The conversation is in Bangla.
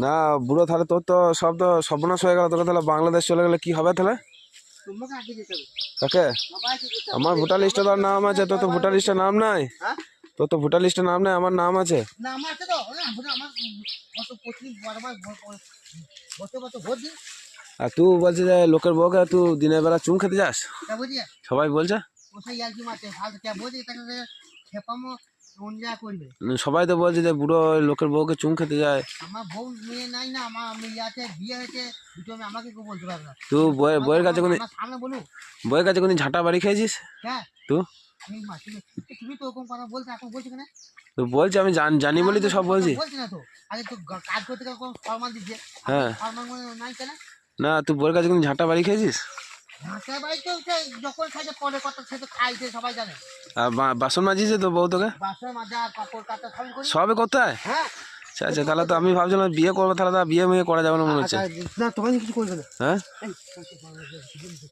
না বুড়ো, তাহলে তোর তো সব তো সর্বনাশ হয়ে গেল। তোকে তাহলে বাংলাদেশ চলে গেলে কি হবে তাহলে? কাকে? আমার ভোটার লিস্টে তোর নাম আছে, তোর তো ভোটার লিস্টে নাম নাই। তোর তো ভোটার লিস্টে নাম নাই, আমার নাম আছে। আর তুই বলছিস যে লোকের বউকে তুই দিনের বেলা চুম খেতে যাস, সবাই বলছে। সবাই তো বলছে যে বুড়ো লোকের বউকে চুম খেতে যায়। আমার বউ মেয়ে নাই না, আমার মেয়ে আছে, বিয়ে হয়েছে, দুটো মেয়ে, আমাকে কেউ বলতে পারবে না। তুই বইয়ের কাছে কোনো সামনে বলুন, বইয়ের কাছে কোনো ঝাঁটা বাড়ি খেয়েছিস? হ্যাঁ তুই তুমি তো ওরকম কথা বলছো, এখন বলছো কেন? তুই বলছি, আমি জানি বলি তো সব বলছি। বলছি না তো, আগে তো কাজ করতে গেলে কোনো ফরমাল দিচ্ছে, হ্যাঁ ফরমাল নাই কেন? না, তুই বইয়ের কাছে কোনো ঝাঁটা বাড়ি খেয়েছিস? ঢাকা বাড়িতে যখন খাইছে পরে কথা, সে তো খাইছে, সবাই জানে। আর বাসন মাজিছে তো বউ তোকে? বাসন মাজা, কাপড় কাটা সবই করি। সবে করতে হয়? হ্যাঁ। আচ্ছা আচ্ছা, তাহলে তো আমি ভাবছিলাম বিয়ে করবো, তাহলে তো বিয়ে করা যাবে না মনে হচ্ছে। না, তোমাকে কিছু করবে না। হ্যাঁ।